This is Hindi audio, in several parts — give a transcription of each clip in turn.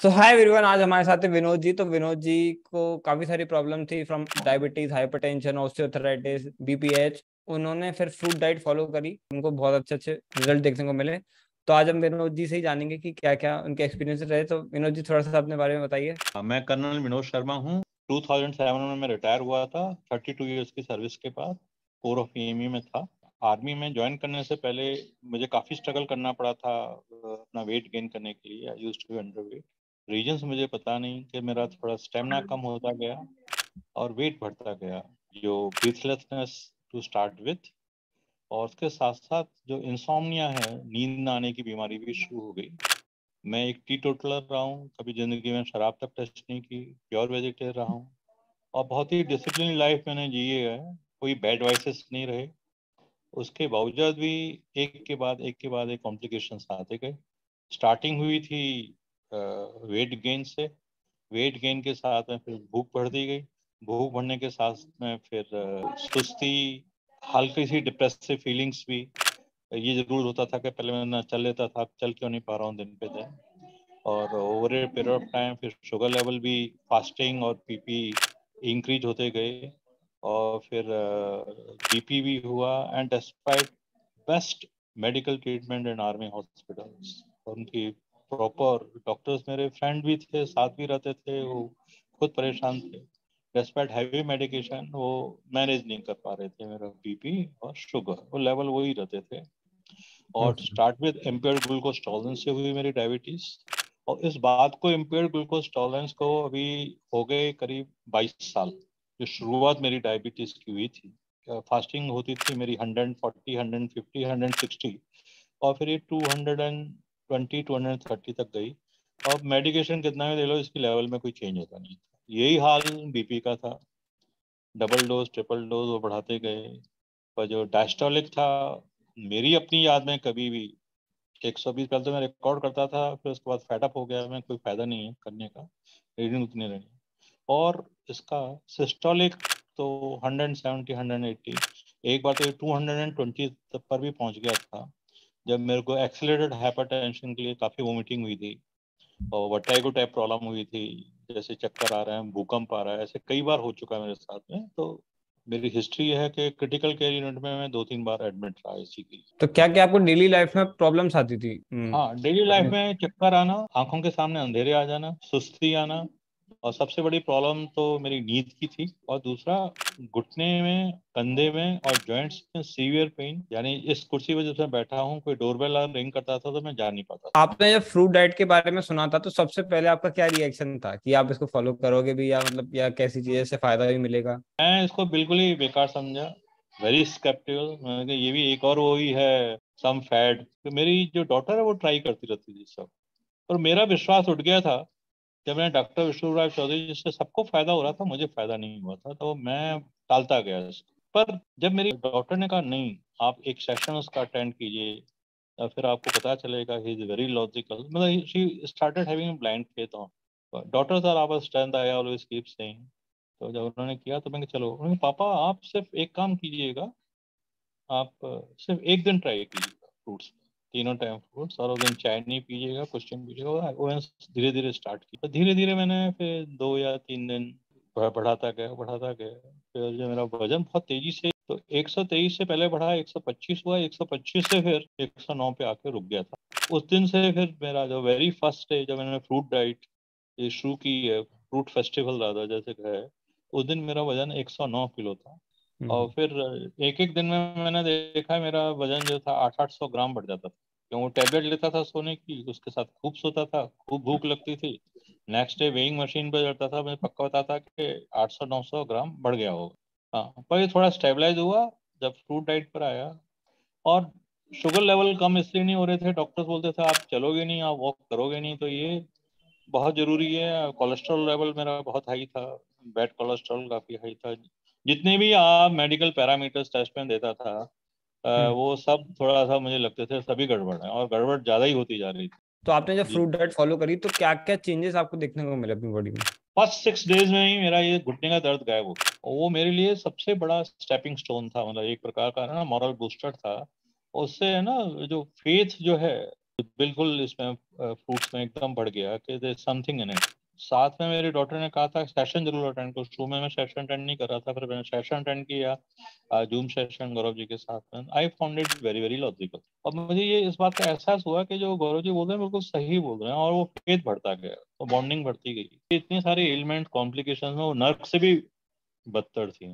तो हाय एवरीवन, आज हमारे साथ है विनोद जी। तो विनोद जी को काफी सारी प्रॉब्लम थी, from diabetes, hypertension, osteoarthritis, BPH. उन्होंने फिर फ्रूट डाइट फॉलो करी, उनको बहुत अच्छे अच्छे रिजल्ट देखने को मिले। तो आज हम विनोद जी से ही जानेंगे कि क्या क्या उनके एक्सपीरियंस रहे। तो विनोद जी, थोड़ा सा अपने बारे में बताइए। मैं कर्नल विनोद शर्मा हूँ। 2007 में मैं रिटायर हुआ था। 32 इयर्स की सर्विस के बाद कोर ऑफ ईएमई में था। आर्मी में ज्वाइन करने से पहले मुझे काफ़ी स्ट्रगल करना पड़ा था अपना वेट गेन करने के लिए। I used to be underweight. Reasons मुझे पता नहीं कि मेरा थोड़ा स्टेमिना कम होता गया और वेट बढ़ता गया, जो ब्रीथलेसनेस टू स्टार्ट विथ, और उसके साथ साथ जो इंसोम्निया है, नींद न आने की बीमारी भी शुरू हो गई। मैं एक टी टोटलर रहा हूँ, कभी ज़िंदगी में शराब तक टच नहीं की, प्योर वेजिटेरियन रहा हूँ और बहुत ही डिसिप्लिन लाइफ मैंने जी है। कोई बैड वाइसेस नहीं रहे। उसके बावजूद भी एक के बाद एक कॉम्प्लिकेशंस आते गए। स्टार्टिंग हुई थी वेट गेन से। वेट गेन के साथ में फिर भूख बढ़ती गई। भूख बढ़ने के साथ में फिर सुस्ती, हल्की सी डिप्रेसिव फीलिंग्स भी। ये जरूर होता था कि पहले मैं ना चल लेता था, अब चल क्यों नहीं पा रहा हूँ दिन पे दिन। और over a period of time फिर शुगर लेवल भी, फास्टिंग और पीपी इंक्रीज होते गए। और फिर बीपी भी हुआ। And despite best medical treatment in army hospitals, उनकी प्रॉपर डॉक्टर्स मेरे फ्रेंड भी थे, साथ भी रहते थे, वो खुद परेशान थे। डिस्पाइट हैवी मेडिकेशन वो मैनेज नहीं कर पा रहे थे मेरा बीपी और शुगर, वो लेवल वही रहते थे। और okay. Start with impaired glucose tolerance से हुई मेरी डायबिटीज। और इस बात को, इम्पेयर्ड ग्लूकोज टॉलरेंस को, अभी हो गए करीब 22 साल। जो शुरुआत मेरी डायबिटीज की हुई थी, फास्टिंग होती थी मेरी 140, 150, 160, और फिर ये 220, 230 तक गई। और मेडिकेशन कितना भी ले लो, इसकी लेवल में कोई चेंज होता नहीं था। यही हाल बीपी का था। डबल डोज, ट्रिपल डोज वो बढ़ाते गए। पर जो डायस्टोलिक था, मेरी अपनी याद में कभी भी 120 पहले तो मैं रिकॉर्ड करता था, फिर उसके बाद फेडअप हो गया मैं, कोई फायदा नहीं है करने का, रीडिंग उतनी रही। और इसका सिस्टोलिक तो 170, 180, एक बार तो 220 तक पर भी पहुंच गया था, जब मेरे को एक्सेलरेटेड हाइपरटेंशन के लिए काफ़ी वोमिटिंग हुई थी और वर्टाइगो टाइप प्रॉब्लम हुई थी, जैसे चक्कर आ रहे हैं, भूकंप आ रहा है, ऐसे कई बार हो चुका है मेरे साथ में। तो मेरी हिस्ट्री यह है कि क्रिटिकल केयर यूनिट में मैं 2-3 बार एडमिट रहा इसी के लिए। तो क्या क्या आपको डेली लाइफ में प्रॉब्लम्स आती थी? हाँ, डेली लाइफ में चक्कर आना, आंखों के सामने अंधेरे आ जाना, सुस्ती आना, और सबसे बड़ी प्रॉब्लम तो मेरी नींद की थी। और दूसरा, घुटने में, कंधे में और जॉइंट्स में सीवियर पेन। यानी इस कुर्सी पे जब मैं बैठा हूँ, कोई डोरबेल रिंग करता था तो मैं जा नहीं पाता था। आपने जब फ्रूट डाइट के बारे में सुना था तो सबसे पहले आपका क्या रिएक्शन था कि आप इसको फॉलो करोगे भी, या मतलब या कैसी चीजें से फायदा भी मिलेगा? मैं इसको बिल्कुल ही बेकार समझा, वेरी स्केप्टिकल। मैंने कहा ये भी एक और वही है, सम फैड। तो मेरी जो डॉटर है वो ट्राई करती रहती थी सब, और मेरा विश्वास उठ गया था। जब मैं डॉक्टर विष्णुराज चौधरी, जिससे सबको फायदा हो रहा था, मुझे फायदा नहीं हुआ था, तो मैं टालता गया इसको। पर जब मेरी डॉक्टर ने कहा नहीं, आप एक सेशन उसका अटेंड कीजिए, या फिर आपको पता चलेगा, ही इज वेरी लॉजिकल, मतलब she started having blind faith on doctors are our strength, I always keep saying. तो जब उन्होंने किया तो मैंने कहा चलो। उन्होंने कहा, पापा आप सिर्फ एक काम कीजिएगा, आप सिर्फ एक दिन ट्राई कीजिएगा फ्रूट्स, तीनों टाइम फ्रूट्स, और उस दिन चाय नहीं पीजिएगा, कुछ नहीं पीजिएगा। वो धीरे धीरे स्टार्ट किया, धीरे धीरे मैंने फिर 2 या 3 दिन बढ़ाता गया। फिर जो मेरा वजन बहुत तेजी से, तो 123 से पहले बढ़ा, 125 हुआ, 125 से फिर 109 पे आके रुक गया था। उस दिन से फिर मेरा जो वेरी फर्स्ट डे जब मैंने फ्रूट डाइट ये शुरू की है, फ्रूट फेस्टिवल ज़्यादा जैसे है, उस दिन मेरा वजन 109 किलो था। और हम्म। फिर एक एक दिन में मैंने देखा मेरा वजन जो था 800-800 ग्राम बढ़ जाता था, क्यों वो टेबलेट लेता था सोने की, उसके साथ खूब सोता था, खूब भूख लगती थी। नेक्स्ट डे वेइंग मशीन पर चढ़ता था, मुझे पक्का पता था कि 800-900 ग्राम बढ़ गया होगा। हाँ, पर ये थोड़ा स्टेबलाइज हुआ जब फ्रूट डाइट पर आया। और शुगर लेवल कम इसलिए नहीं हो रहे थे, डॉक्टर्स बोलते थे आप चलोगे नहीं, आप वॉक करोगे नहीं, तो ये बहुत जरूरी है। कोलेस्ट्रॉल लेवल मेरा बहुत हाई था, बैड कोलेस्ट्रॉल काफी हाई था। जितने भी आप मेडिकल पैरामीटर्स टेस्ट में देता था, हम्म। वो सब थोड़ा सा मुझे लगते थे सभी गड़बड़ है, और गड़बड़ ज्यादा ही होती जा रही थी। तो आपने जब जी, फ्रूट डाइट फॉलो करी तो क्या क्या चेंजेस आपको देखने को मिले अपनी बॉडी में? फर्स्ट 6 डेज में ही मेरा ये घुटने का दर्द गायब हो गया, और वो मेरे लिए सबसे बड़ा स्टेपिंग स्टोन था, मतलब एक प्रकार का ना मॉरल बूस्टर था। उससे है ना, जो फेथ जो है, बिल्कुल इसमें फ्रूट्स में एकदम बढ़ गया कि देयर समथिंग इन इट। साथ में मेरी डॉक्टर ने कहा था सेशन जरूर अटेंड करो। शुरू में मैं सेशन अटेंड नहीं कर रहा था, फिर मैंने सेशन अटेंड किया, जूम सेशन गौरव जी के साथ में। I found it very very logical. और मुझे ये इस बात का एहसास हुआ कि जो गौरव जी बोल रहे हैं बिल्कुल सही बोल रहे हैं, और वो फेथ बढ़ता गया, तो बॉन्डिंग बढ़ती गई। इतनी सारी एलिमेंट कॉम्प्लिकेशन में वो नर्क से भी बदतर थी।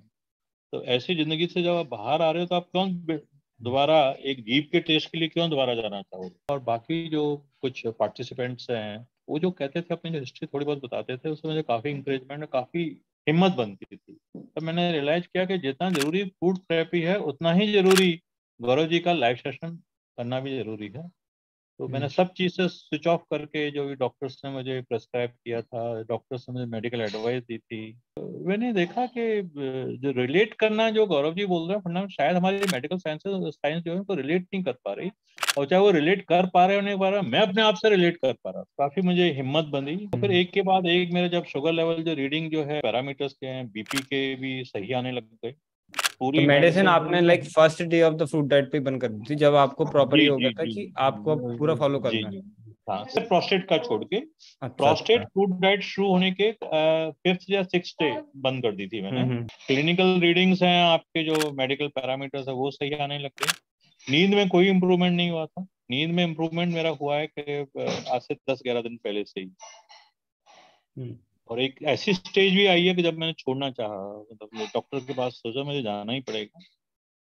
तो ऐसी जिंदगी से जब आप बाहर आ रहे हो तो आप क्यों दोबारा एक जीप के टेस्ट के लिए क्यों दोबारा जाना चाहोगे। और बाकी जो कुछ पार्टिसिपेंट्स हैं वो जो कहते थे, अपनी जो हिस्ट्री थोड़ी बहुत बताते थे, उसमें मुझे काफी इंकरेजमेंट, काफी हिम्मत बनती थी। तब मैंने रियलाइज किया कि जितना जरूरी फूड थेरेपी है उतना ही जरूरी गौरव जी का लाइव सेशन करना भी जरूरी है। तो मैंने सब चीज से स्विच ऑफ करके, जो भी डॉक्टर्स ने मुझे प्रेस्क्राइब किया था, डॉक्टर्स ने मुझे मेडिकल एडवाइस दी थी, तो मैंने देखा कि जो रिलेट करना, जो गौरव जी बोल रहे हैं फंडामेंटल, शायद हमारी मेडिकल साइंस जो है उनको रिलेट नहीं कर पा रही। और चाहे वो रिलेट कर पा रहे होने के बाद मैं अपने आप से रिलेट कर पा रहा, काफी मुझे हिम्मत बनी। तो फिर एक के बाद एक मेरे जब शुगर लेवल जो रीडिंग जो है पैरामीटर्स के हैं, बीपी के भी सही आने लग गए। तो पूरी मेडिसिन मेडिसिन। आपने like first day of the fruit diet पे बंद कर दी थी, जब आपको प्रॉपर जी ये हो गया जी था जी कि आपको अब पूरा फॉलो जी करना है? जी। हाँ, सिर्फ प्रोस्टेट का छोड़ के। अच्छा प्रोस्टेट अच्छा। फूड डाइट शुरू होने के 5th या 6th डे बंद कर दी थी मैंने। हम्म। क्लिनिकल रीडिंग्स हैं आपके, जो मेडिकल पैरामीटर्स है वो सही आने लग गए। नींद में कोई इम्प्रूवमेंट नहीं हुआ था। नींद में इम्प्रूवमेंट मेरा हुआ है कि आज से 10-11 दिन पहले से ही। हम्म। और एक ऐसी स्टेज भी आई है कि जब मैंने छोड़ना चाहा, मतलब डॉक्टर के पास सोचा मुझे जाना ही पड़ेगा,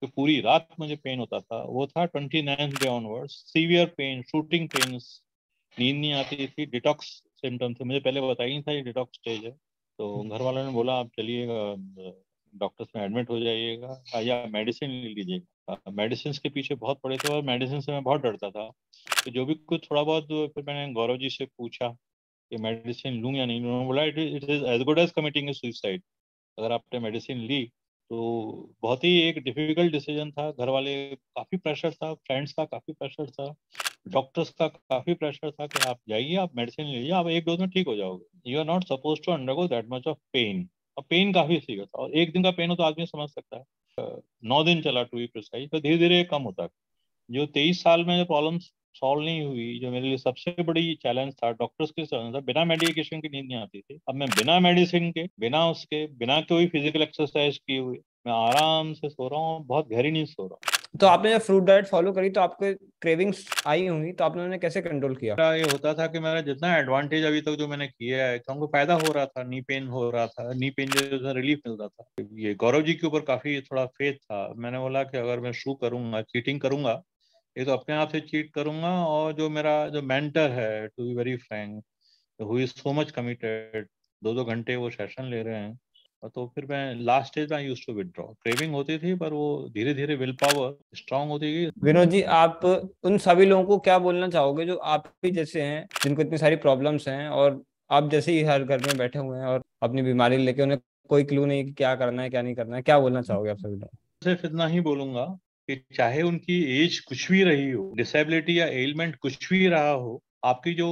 तो पूरी रात मुझे पेन होता था। वो था 29th day onwards, severe pain, shooting pains, नींद नहीं आती थी, डिटॉक्स सिम्टम थे। मुझे पहले बताया नहीं था ये डिटॉक्स स्टेज है। तो घर वालों ने बोला आप चलिएगा डॉक्टर्स में एडमिट हो जाइएगा या मेडिसिन ले लीजिएगा। मेडिसिन के पीछे बहुत पड़े थे और मेडिसिन से मैं बहुत डरता था। तो जो भी कुछ थोड़ा बहुत, फिर मैंने गौरव जी से पूछा कि मेडिसिन लूँ या नहीं लूँ। उन्होंने बोला it is as good as committing a suicide. अगर आपने मेडिसिन ली तो बहुत ही एक डिफिकल्ट डिसीजन था। घर वाले काफी प्रेशर था, फ्रेंड्स का काफी प्रेशर था, डॉक्टर्स का काफी प्रेशर था कि आप जाइए, आप मेडिसिन लीजिए, आप एक डोज में ठीक हो जाओगे। You are not suppose to undergo that much of pain. और पेन काफी सीवियर था, और एक दिन का पेन हो तो आदमी समझ सकता है। 9 दिन चला टू बी प्रिसाइज, तो धीरे धीरे कम होता है। जो 23 साल में जो प्रॉब्लम सॉल्व नहीं हुई, जो मेरे लिए सबसे बड़ी चैलेंज था, डॉक्टर्स के चैलेंज था, बिना मेडिकेशन की नींद नहीं आती थी। अब मैं बिना मेडिसिन के, बिना उसके, बिना कोई फिजिकल एक्सरसाइज किए हुए मैं आराम से सो रहा हूँ, बहुत गहरी नींद सो रहा हूँ। तो आपने जब फ्रूट डाइट फॉलो करी तो आपको क्रेविंग्स आई होंगी, तो आपने उन्हें कैसे कंट्रोल किया? मेरा ये होता था कि मेरा जितना एडवांटेज अभी तक जो मैंने किया है, तो हमको फायदा हो रहा था, नी पेन हो रहा था, नी पेन जो रिलीफ मिल रहा था। ये गौरव जी के ऊपर काफी थोड़ा फेथ था। मैंने बोला कि अगर मैं शुरू करूंगा, चीटिंग करूंगा, ये तो अपने आप से चीट करूंगा। और जो मेरा जो मेंटर है, to be very frank, who is so much committed, 2-2 घंटे वो सेशन ले रहे हैं। और तो फिर मैं लास्ट स्टेज में यूज टू विदड्रॉ। क्रेविंग होती थी पर वो धीरे धीरे विल पावर स्ट्रांग होती गई। विनोद जी, आप उन सभी लोगों को क्या बोलना चाहोगे जो आप ही जैसे हैं, जिनको इतनी सारी प्रॉब्लम्स हैं, और आप जैसे ही हर घर में बैठे हुए हैं और अपनी बीमारी लेके, उन्हें कोई क्लू नहीं कि क्या करना है क्या नहीं करना है, क्या बोलना चाहोगे आप सभी लोग? सिर्फ इतना ही बोलूंगा कि चाहे उनकी एज कुछ भी रही हो, डिसेबिलिटी या एलिमेंट कुछ भी रहा हो, आपकी जो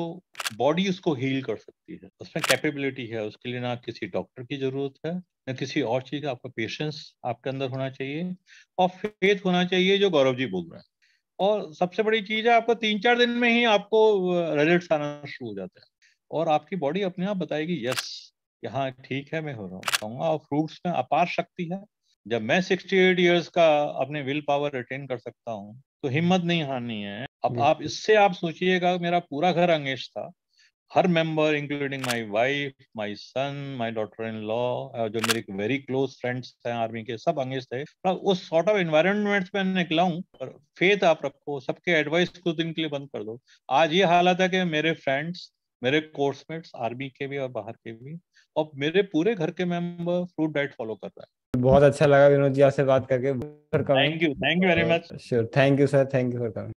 बॉडी उसको हील कर सकती है, उसमें कैपेबिलिटी है। उसके लिए ना किसी डॉक्टर की जरूरत है, ना किसी और चीज का। आपका पेशेंस आपके अंदर होना चाहिए, और फेथ होना चाहिए, जो गौरव जी बोल रहे हैं। और सबसे बड़ी चीज है, आपको 3-4 दिन में ही आपको रिजल्ट आना शुरू हो जाता है, और आपकी बॉडी अपने आप बताएगी यस, यहाँ ठीक है, मैं हो रहा हूँ कहूँगा। और फ्रूट्स में अपार शक्ति है। जब मैं 68 ईयर्स का अपने विल पावर रिटेन कर सकता हूँ, तो हिम्मत नहीं हारनी है। अब जी। आप इससे आप सोचिएगा, मेरा पूरा घर अंगेज था, हर member including my wife, my son, my daughter in law, जो मेरे वेरी क्लोज फ्रेंड्स हैं आर्मी के, सब अंगेज थे। पर उस सॉर्ट ऑफ एनवायरनमेंट में निकला हूँ। पर फेथ आप रखो, सबके एडवाइस कुछ दिन के लिए बंद कर दो। आज ये हालत है कि मेरे फ्रेंड्स, मेरे कोर्समेट्स, आर्मी के भी और बाहर के भी, और मेरे पूरे घर के मेंबर फ्रूट डाइट फॉलो कर रहे हैं। बहुत अच्छा लगा विनोद जी आपसे बात करके, for coming. Thank you very much. Sure, thank you sir, thank you for coming.